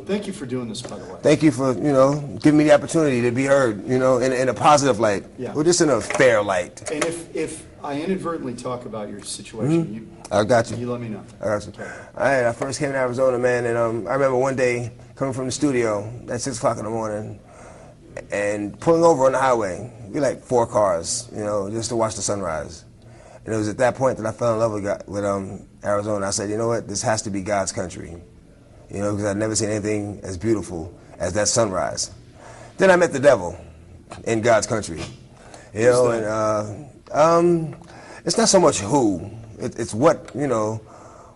Thank you for doing this, by the way. Thank you for, you know, giving me the opportunity to be heard, you know, in a positive light. Yeah. Or just in a fair light. And if I inadvertently talk about your situation, I got you. you let me know. I got you. Okay. All right, I first came to Arizona, man, and I remember one day coming from the studio at 6 o'clock in the morning and pulling over on the highway. We like 4 cars, you know, just to watch the sunrise. And it was at that point that I fell in love with Arizona. I said, you know what, this has to be God's country. You know, because I'd never seen anything as beautiful as that sunrise. Then I met the devil in God's country. You know, and it's not so much who, it's what, you know,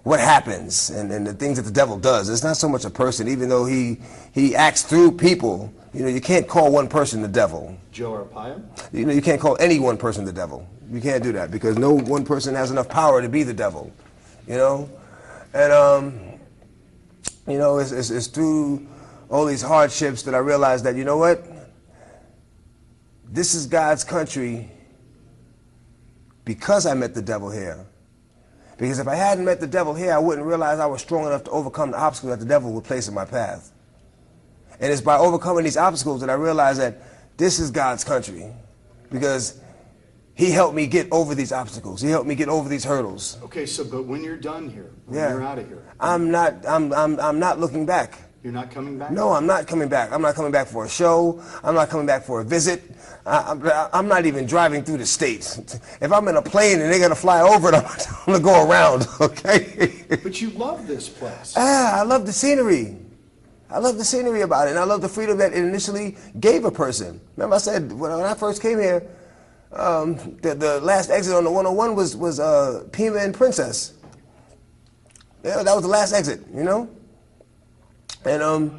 what happens and the things that the devil does. It's not so much a person, even though he acts through people. You know, you can't call one person the devil. Joe Arpaio? You know, you can't call any one person the devil. You can't do that because no one person has enough power to be the devil. You know, and you know, it's through all these hardships that I realized that, you know what, this is God's country because I met the devil here. Because if I hadn't met the devil here, I wouldn't realize I was strong enough to overcome the obstacles that the devil would place in my path. And it's by overcoming these obstacles that I realized that this is God's country because he helped me get over these obstacles. He helped me get over these hurdles. Okay, so but when you're done here, when you're out of here, I'm not looking back. You're not coming back? No, I'm not coming back. I'm not coming back for a show. I'm not coming back for a visit. I'm not even driving through the states. If I'm in a plane and they're going to fly over it, I'm going to go around, okay? But you love this place. I love the scenery. I love the scenery about it, and I love the freedom that it initially gave a person. Remember I said, when I first came here, the last exit on the 101 was Pima and Princess. Yeah, that was the last exit, you know? And,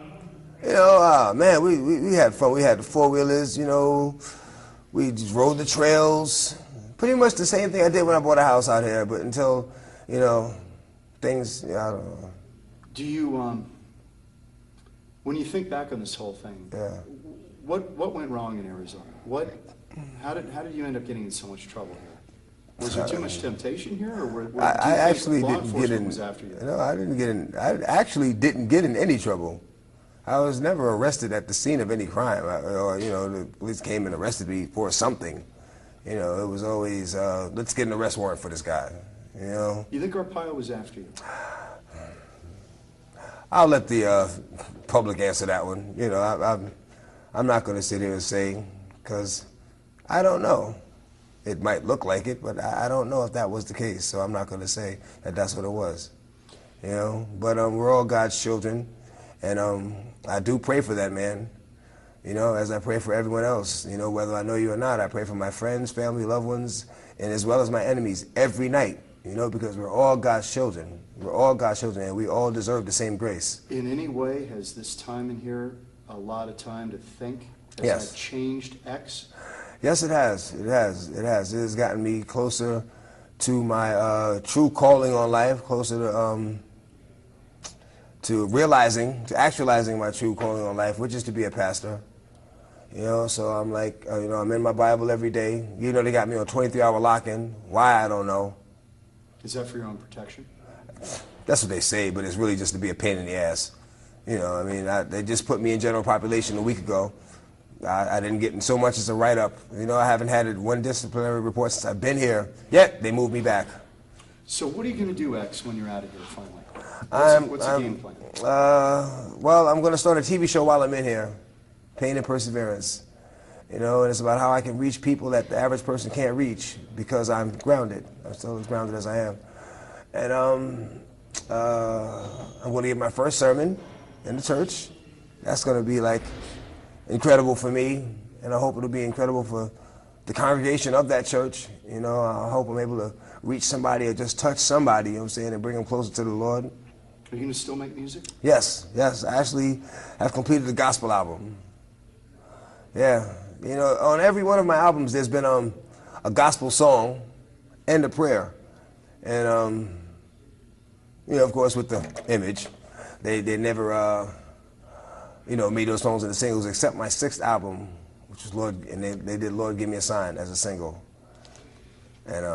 you know, man, we had fun. We had the 4-wheelers, you know. We just rode the trails. Pretty much the same thing I did when I bought a house out here, but until, you know, things, I don't know. Do you, when you think back on this whole thing, what went wrong in Arizona? How did you end up getting in so much trouble here? Was there too much temptation here, or I actually law didn't get in. was after you? No, I didn't get in. I actually didn't get in any trouble. I was never arrested at the scene of any crime, or you know, the police came and arrested me for something. You know, it was always let's get an arrest warrant for this guy. You know. You think Arpaio was after you? I'll let the public answer that one. You know, I'm not going to sit here and say because I don't know. It might look like it, but I don't know if that was the case, so I'm not going to say that that's what it was. You know, but we're all God's children, and I do pray for that man, you know, as I pray for everyone else. You know, whether I know you or not, I pray for my friends, family, loved ones, and as well as my enemies every night, you know, because we're all God's children. We're all God's children, and we all deserve the same grace. In any way, has this time in here a lot of time to think? Has Yes. that changed X? Yes, it has. It has. It has. It has gotten me closer to my true calling on life, closer to realizing, to actualizing my true calling on life, which is to be a pastor. You know, so I'm like, you know, I'm in my Bible every day. You know, they got me on 23-hour lock-in. Why, I don't know. Is that for your own protection? That's what they say, but it's really just to be a pain in the ass. You know, I mean, they just put me in general population a week ago. I didn't get in so much as a write-up. You know, I haven't had one disciplinary report since I've been here. Yet, they moved me back. So what are you going to do, X, when you're out of here, finally? What's the game plan? Well, I'm going to start a TV show while I'm in here, Pain and Perseverance. You know, and it's about how I can reach people that the average person can't reach because I'm grounded. I'm still as grounded as I am. And I'm going to give my first sermon in the church. That's going to be like incredible for me, and I hope it'll be incredible for the congregation of that church. You know, I hope I'm able to reach somebody or just touch somebody, you know what I'm saying, and bring them closer to the Lord. Are you going to still make music? Yes, yes. I actually have completed the gospel album. Yeah. You know, on every one of my albums, there's been a gospel song and a prayer. And, you know, of course, with the image, they never, you know, made those songs into singles except my 6th album, which was Lord, and they did Lord Give Me a Sign as a single. And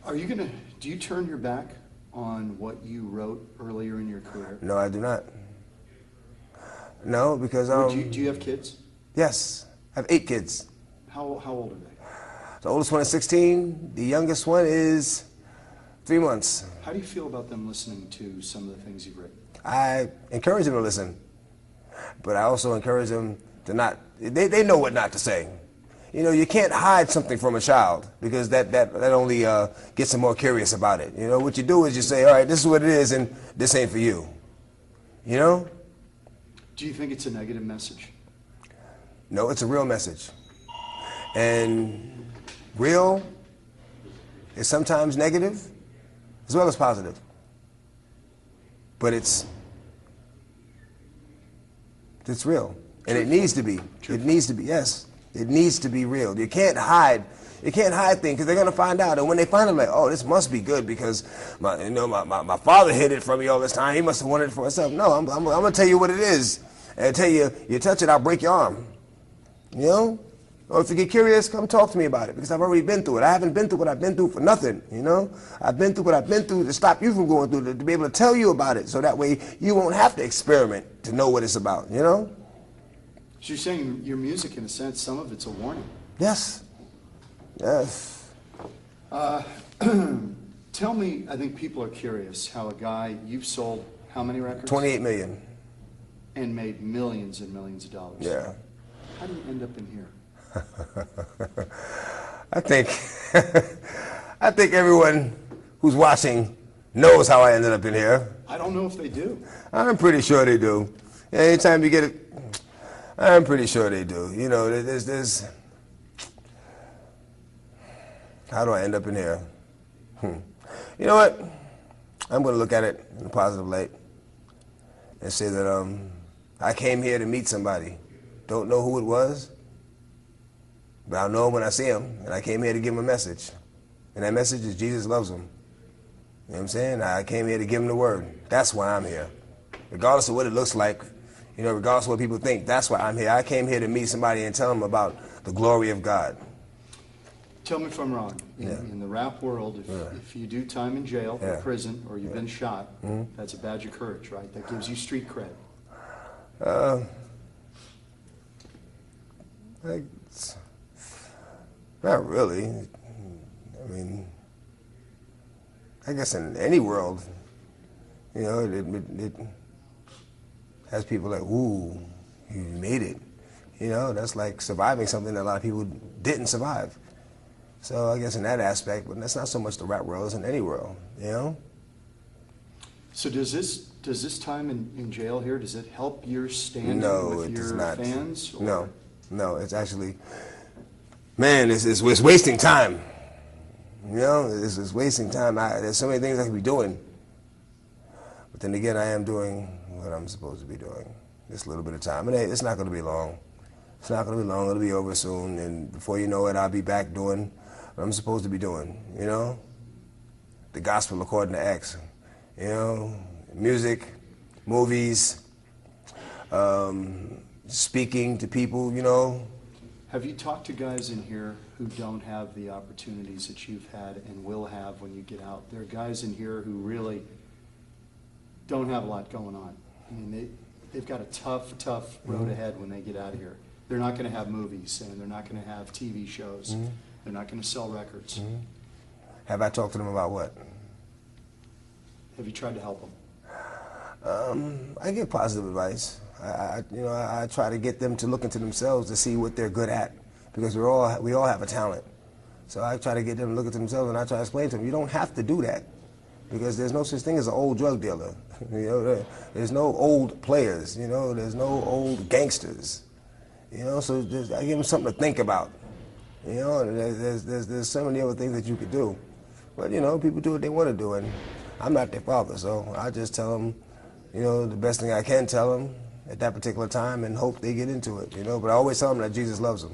are you gonna? Do you turn your back on what you wrote earlier in your career? No, I do not. No, because do you have kids? yes, I have 8 kids. How old are they? The oldest one is 16. The youngest one is 3 months. How do you feel about them listening to some of the things you've written? I encourage them to listen, but I also encourage them to not. They know what not to say. You know, you can't hide something from a child because that only gets them more curious about it. You know, what you do is you say, all right, this is what it is, and this ain't for you. You know? Do you think it's a negative message? No, it's a real message. And real is sometimes negative as well as positive. But it's real. And it needs to be. It needs to be, yes. It needs to be real. You can't hide things because they're going to find out. And when they find out, like, oh, this must be good because my father hid it from me all this time. He must have wanted it for himself. No, I'm going to tell you what it is. And I tell you, you touch it, I'll break your arm. You know? Or if you get curious, come talk to me about it because I've already been through it. I haven't been through what I've been through for nothing, you know? I've been through what I've been through to stop you from going through it, to be able to tell you about it so that way you won't have to experiment to know what it's about, you know? So you're saying your music, in a sense, some of it's a warning. Yes. Yes. Tell me, I think people are curious how a guy, you've sold how many records? 28 million. And made millions and millions of dollars. Yeah. How do you end up in here? I think everyone who's watching knows how I ended up in here. I don't know if they do. I'm pretty sure they do. Anytime you get it, I'm pretty sure they do. You know, there's how do I end up in here? You know what? I'm going to look at it in a positive light and say that I came here to meet somebody. Don't know who it was, but I'll know him when I see him, and I came here to give him a message. And that message is Jesus loves him. You know what I'm saying? I came here to give him the word. That's why I'm here. Regardless of what it looks like, you know, regardless of what people think, that's why I'm here. I came here to meet somebody and tell them about the glory of God. Tell me if I'm wrong. In the rap world, if you do time in jail or prison or you've been shot, that's a badge of courage, right? That gives you street cred. Not really. I mean, I guess in any world, you know, it has people like, ooh, you made it. You know, that's like surviving something that a lot of people didn't survive. So I guess in that aspect, but that's not so much the rap world, it's in any world, you know? So does this time in jail here, does it help your standing with your fans? Or? No, it's actually, man, it's wasting time. You know, it's wasting time. There's so many things I could be doing. But then again, I am doing what I'm supposed to be doing. Just a little bit of time. And it's not going to be long. It's not going to be long. It'll be over soon. And before you know it, I'll be back doing what I'm supposed to be doing, you know? The gospel according to Acts. You know, music, movies, speaking to people, you know. Have you talked to guys in here who don't have the opportunities that you've had and will have when you get out? There are guys in here who really don't have a lot going on. I mean, they've got a tough road ahead when they get out of here. They're not going to have movies, and they're not going to have TV shows. They're not going to sell records. Have I talked to them about what? Have you tried to help them? I give positive advice. I try to get them to look into themselves to see what they're good at, because we all have a talent. So I try to get them to look at themselves, and I try to explain to them, you don't have to do that, because there's no such thing as an old drug dealer. You know, there's no old players. You know, there's no old gangsters. You know, so I give them something to think about. You know, and there's so many other things that you could do, but you know, people do what they want to do, and I'm not their father, so I just tell them, you know, the best thing I can tell them at that particular time and hope they get into it, you know. But I always tell them that Jesus loves them.